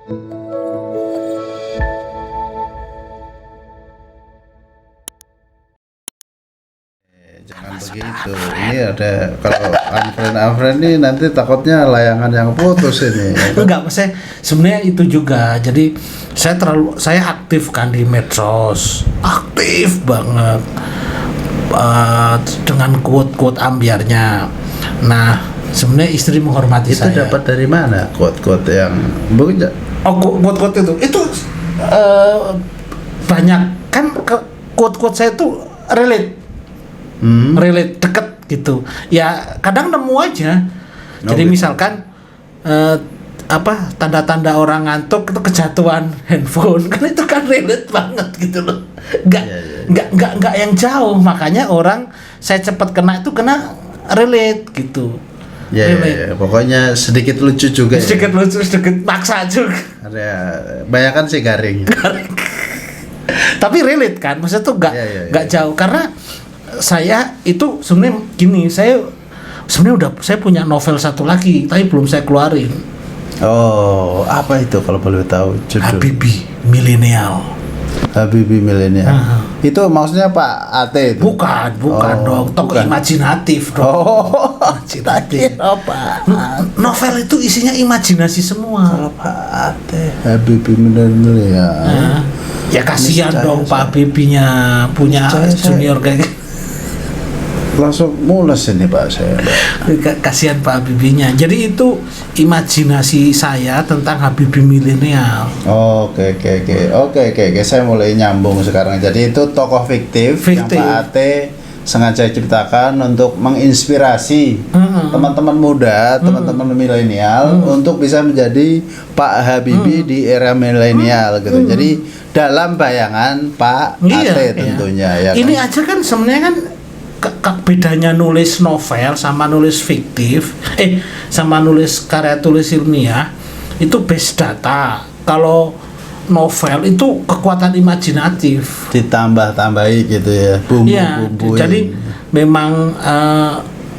Jangan begitu. Ini ada kalau unfriend ini nanti takutnya layangan yang putus ini. Enggak, saya sebenarnya itu juga. Jadi saya aktif kan di medsos, aktif banget dengan quote-quote ambiarnya. Nah, sebenarnya istri menghormati Itu saya. dapat dari mana quote-quote yang begitu? Oh, quote-quote itu banyak kan quote-quote saya tuh relate deket gitu. Ya kadang nemu aja. Jadi gitu. misalkan tanda-tanda orang ngantuk itu kejatuhan handphone kan itu kan relate banget gitu loh. Nggak yang jauh, makanya orang saya cepat kena itu kena relate gitu. Ya, pokoknya sedikit lucu juga. Sedikit lucu, sedikit maksa juga. Ada banyakan sih garing. Tapi relate kan, maksudnya tuh nggak jauh karena saya itu sebenarnya gini, saya punya novel satu lagi tapi belum saya keluarin. Oh, apa itu kalau boleh tahu judul? Habibie Milenial. Habibie Milenial. Itu maksudnya Pak Ate itu? Bukan dong, tokoh imajinatif dong. Imajinatif. Apa? Novel itu isinya imajinasi semua. Kalau Pak Ate Habibie Milenial. Ya kasihan dong Pak Habibie-nya punya junior kayak gitu. Langsung mules ini Pak saya. Kasihan Pak Habibie-nya. Jadi itu imajinasi saya tentang Habibie Milenial. Oke. Saya mulai nyambung sekarang. Jadi itu tokoh fiktif. Yang Pak Ate sengaja ciptakan untuk menginspirasi teman-teman muda, teman-teman milenial untuk bisa menjadi Pak Habibie di era milenial gitu. Jadi dalam bayangan Pak Ate tentunya ya. Ini kan? Aja kan sebenarnya kan bedanya nulis novel sama nulis fiktif, sama nulis karya tulis ilmiah itu base data. Kalau novel itu kekuatan imajinatif, ditambah-tambahi gitu ya, bumbu-bumbu. Jadi memang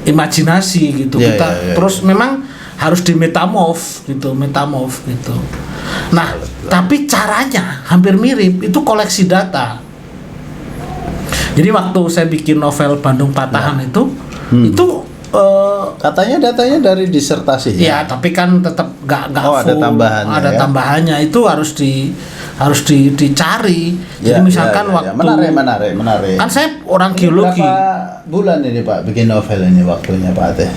imajinasi gitu kita. Terus memang harus metamorf gitu. Nah, tapi caranya hampir mirip, itu koleksi data. Jadi waktu saya bikin novel Bandung Patahan itu katanya datanya dari disertasi. Ya, tapi kan tetap nggak full. Ada tambahannya. Ada tambahannya, itu harus dicari. Jadi misalkan waktu menarik. Kan saya orang geologi. Berapa bulan ini Pak bikin novel ini waktunya Pak Ate?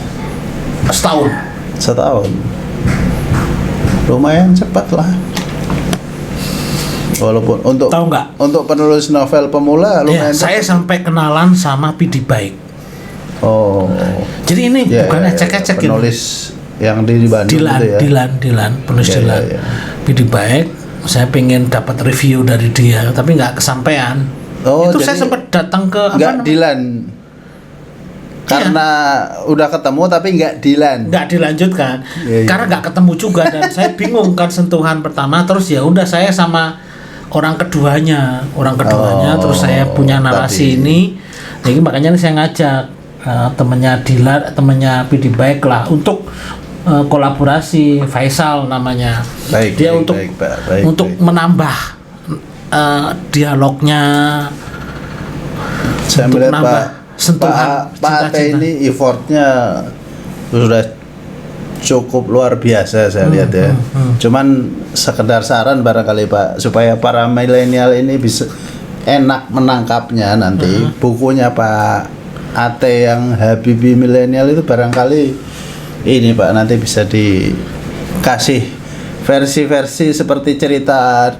Setahun. Lumayan cepat lah. Walaupun untuk penulis novel pemula lumayan. Saya sampai kenalan sama Pidi Baik. Oh. Jadi ini bukan ecek-ecek penulis yang di Bandung itu ya. Dilan, penulis Dilan. Pidi Baik, saya pengen dapat review dari dia, tapi nggak kesampaian. Itu saya sempat datang ke Dilan. Karena udah ketemu tapi nggak dilanjutkan. Karena nggak ketemu juga dan saya bingung kan sentuhan pertama, terus ya udah saya sama orang keduanya terus saya punya narasi ini. Jadi makanya saya ngajak temennya Dilan, temennya Pidi Baik lah untuk kolaborasi. Faisal namanya. Dia untuk menambah dialognya. Saya melihat Pak Ate ini effortnya sudah cukup luar biasa saya lihat ya. Cuman sekedar saran barangkali Pak, supaya para milenial ini bisa enak menangkapnya nanti. Bukunya Pak Ate yang Habibie Milenial itu barangkali ini Pak nanti bisa dikasih versi-versi seperti cerita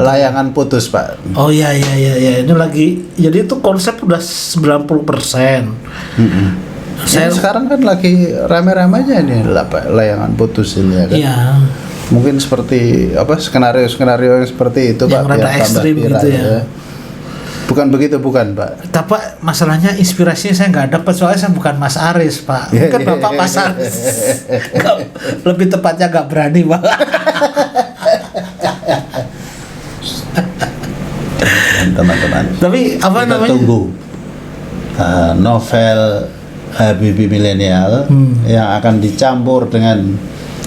layangan putus Pak. Oh iya ini lagi. Jadi itu konsep udah 90%. Saya sekarang kan lagi rame-ramenya ini layangan putus ini ya kan. Iya. Mungkin seperti skenario yang seperti itu yang Pak, rada ekstrim gitu ya. Bukan begitu Pak. Tapi masalahnya inspirasinya saya nggak dapat, soalnya saya bukan Mas Aris Pak. Mungkin Bapak Mas Aris. Lebih tepatnya nggak berani Pak. Teman-teman. Tapi kita tunggu novel Habibie Milenial yang akan dicampur dengan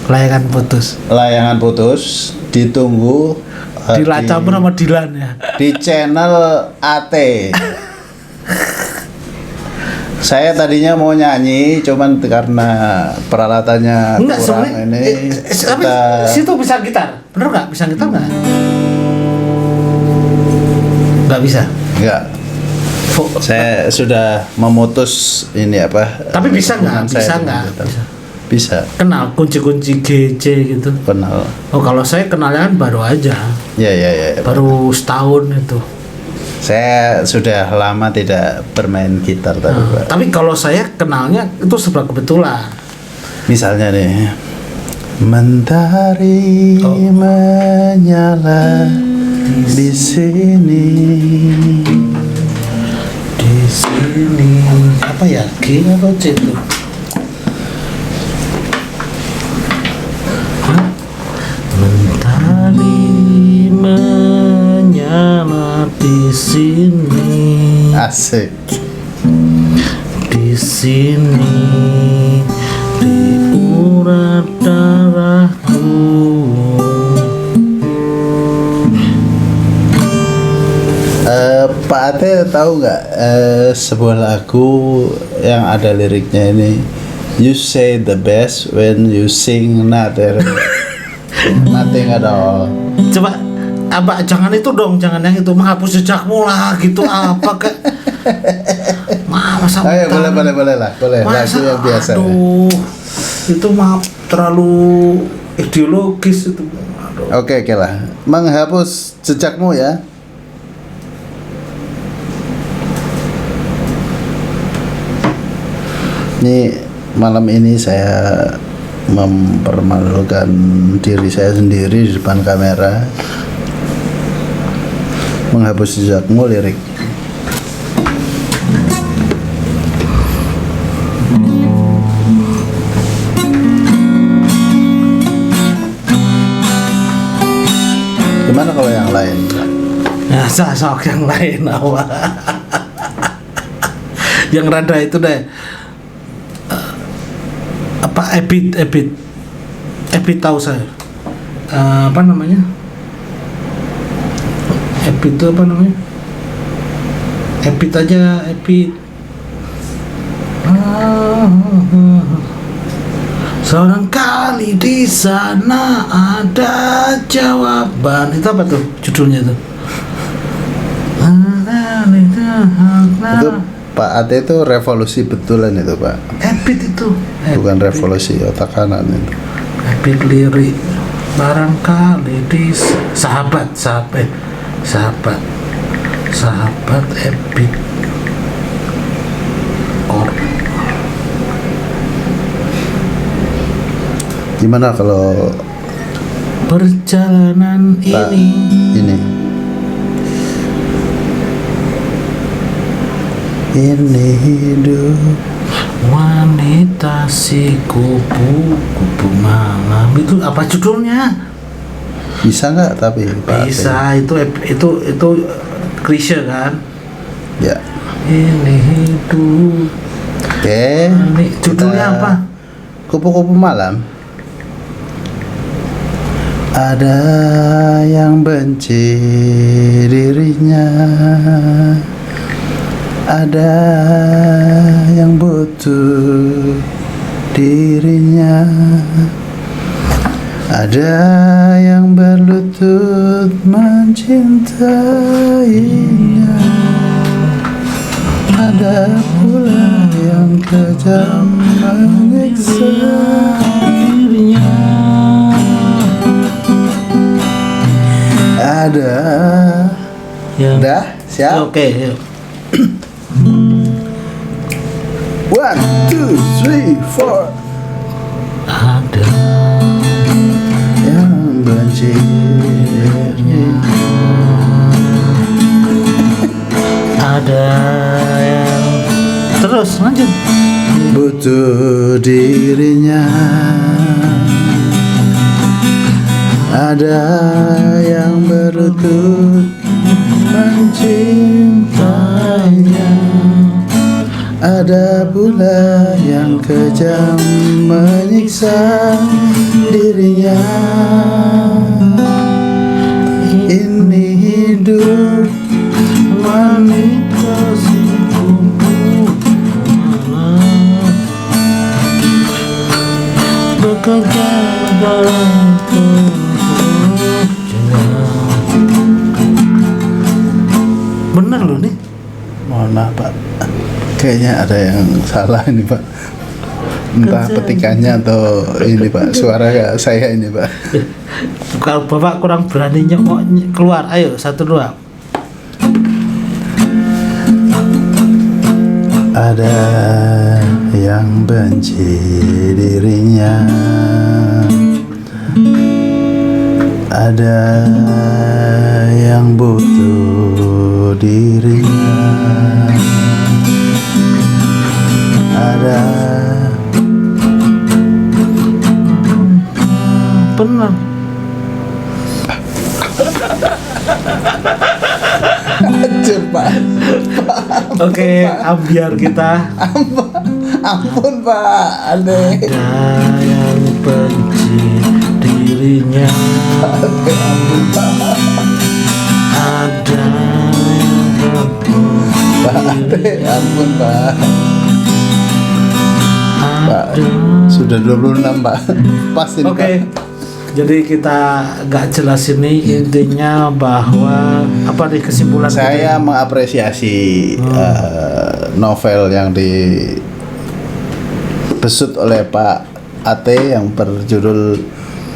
Layangan putus ditunggu dilacampur sama Dilan ya. di channel AT. Saya tadinya mau nyanyi, cuman karena peralatannya Enggak, kurang ini. Tapi situ bisa gitar, bener nggak? Bisa gitar nggak? Nggak bisa. Enggak. Saya sudah memutus ini apa? Tapi bisa nggak? Bisa nggak? Bisa. Kenal kunci-kunci G, C gitu. Kenal. Oh, kalau saya kenalnya kan baru aja. Ya. Baru setahun itu. Saya sudah lama tidak bermain gitar tadi, Pak. Tapi kalau saya kenalnya itu sebelah kebetulan. Misalnya nih, mentari menyala di sini. Di sini apa ya? G atau C itu? Mentari menyala di sini. Asik. Di sini diurat darahku. Pak Ate tahu nggak sebuah lagu yang ada liriknya ini, you say the best when you sing nothing at all. Coba apa, jangan itu dong, jangan yang itu, menghapus jejakmu lah gitu apa ke masa Ayo, boleh lah, boleh lagu yang biasa. Aduh, itu mah terlalu ideologis itu. Oke lah, menghapus jejakmu ya. Ini malam ini saya mempermalukan diri saya sendiri di depan kamera. Menghapus jejakmu lirik. Gimana kalau yang lain? Nah, sok yang lain apa? Yang rada itu deh. Apa Ebit tahu saya. Apa namanya? Ebit itu apa namanya? Ebit aja, Ebit. Seorang kali di sana ada jawaban. Itu apa tuh judulnya tuh? Itu Pak Ate itu revolusi betulan itu, Pak. Ebit itu. Bukan revolusi otak kanan itu. Ebit lirik barangkali di sahabat Ebit. Gimana kalau perjalanan ini hidup wanita si kupu malam, itu apa judulnya? Bisa nggak tapi Pak Bisa Ate? itu klise kan? Ya. Ini hidup. Oke. Judulnya apa? Kupu-kupu malam. Ada yang benci dirinya, ada yang butuh dirinya, ada yang berlutut mencintainya, ada pula yang kejam menyiksa dirinya. Ada Ya. Dah, siap? Oke, yuk. 1, 2, 3, 4. Ada Yang benci ada yang terus lanjut. butuh dirinya, ada yang berlutut mencintainya, Ada pula yang kejam menyiksa dirinya. Ini hidup wanita si bekerja dalam bener loh nih. Mohon maaf Pak, kayaknya ada yang salah ini Pak. Entah petikannya atau ini Pak, suara saya ini Pak. Kalau Bapak kurang berani nyemok keluar, ayo 1 2. Ada yang benci dirinya, ada yang butuh dirinya, ada Benar. Cepat. Oke, ambiar kita. Ampun Pak, aneh. Ada yang benci dirinya. Ampun Pak. Ada yang Pak, ampun Pak. Pak, sudah 26 Pak. Pas ini Oke. Pak. Jadi kita nggak jelas ini intinya bahwa apa nih kesimpulan Saya kita? mengapresiasi novel yang dibesut oleh Pak Ate yang berjudul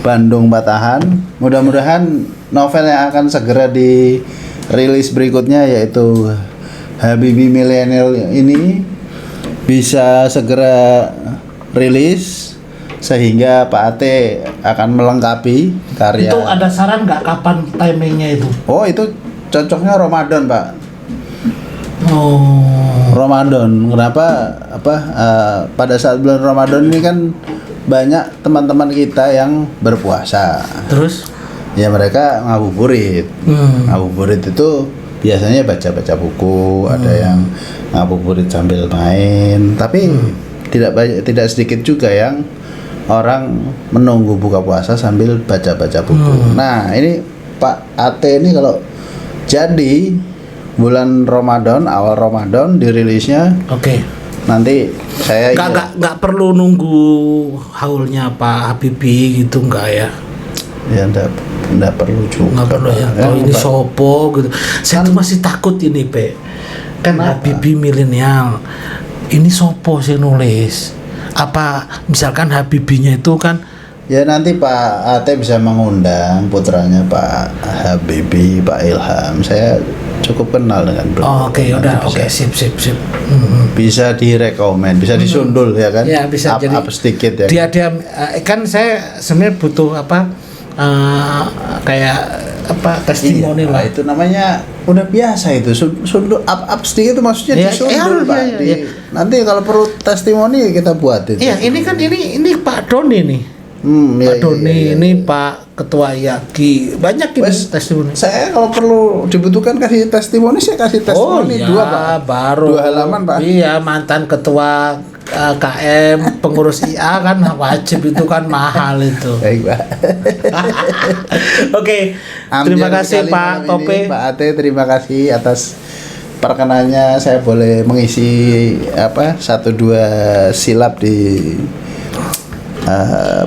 Bandung Batahan. Mudah-mudahan novel yang akan segera dirilis berikutnya yaitu Habibie Milenial ini bisa segera rilis sehingga Pak Ate akan melengkapi karya. Itu ada saran nggak kapan timingnya itu? Oh, itu cocoknya Ramadan Pak. Oh. Ramadan. Kenapa? Pada saat bulan Ramadan ini kan banyak teman-teman kita yang berpuasa. Terus? Ya mereka ngabuburit. Ngabuburit itu biasanya baca-baca buku, ada yang ngabuburit sambil main. Tapi tidak sedikit juga yang orang menunggu buka puasa sambil baca-baca buku. Nah, ini Pak Ate ini kalau jadi bulan Ramadan, awal Ramadan dirilisnya. Oke. Nanti saya nggak perlu nunggu haulnya Pak Habibie gitu nggak ya? Ya enggak perlu juga. Nggak perlu ya. Kalau ini sopo gitu. Saya tuh masih takut ini, Pe. Kan Habibie milenial. Ini sopo sih nulis? Apa misalkan Habibinya itu kan ya nanti Pak Ate bisa mengundang putranya Pak Habibie, Pak Ilham. Saya cukup kenal dengan beliau. Oh, oke, udah, oke, sip. Bisa direkomend, bisa disundul ya kan? Ya, bisa jadi up sedikit ya. Dia kan saya sebenarnya butuh apa kayak apa testimoni lah. Itu namanya udah biasa itu sundul up sedikit itu maksudnya disundul Pak. Nanti kalau perlu testimoni kita buat itu. Iya, ini kan ini Pak Doni nih. Pak Doni ini Pak Ketua IAKI banyak ini testimoni. Saya kalau perlu dibutuhkan kasih testimoni saya kasih testimoni dua Pak. Baru 2 halaman Pak. Iya, mantan ketua KM pengurus IA kan wajib itu kan mahal itu. Baik Pak. Oke, terima kasih Pak Tope. Pak Ate terima kasih atas perkenannya. Saya boleh mengisi 1-2 silap di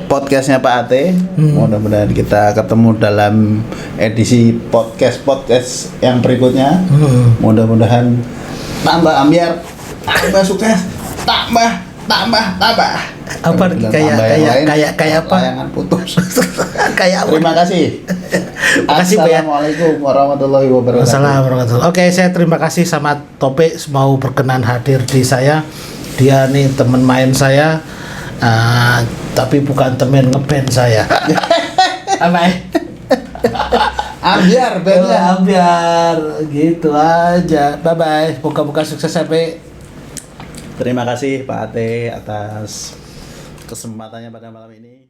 podcastnya Pak Ate. Mudah-mudahan kita ketemu dalam edisi podcast yang berikutnya. Mudah-mudahan tambah ambiar, tambah sukses, tambah. Apa kayak apa? Layangan putus. Kayak apa? Terima kasih. Assalamualaikum warahmatullahi wabarakatuh. Assalamualaikum. Oke, saya terima kasih sama Tope mau berkenan hadir di saya. Dia nih teman main saya. Tapi bukan temen ngeband saya. Apa? Ambiar bandnya. Ambiar gitu aja. Bye bye. Moga-moga sukses sampai. Terima kasih Pak Ate atas kesempatannya pada malam ini.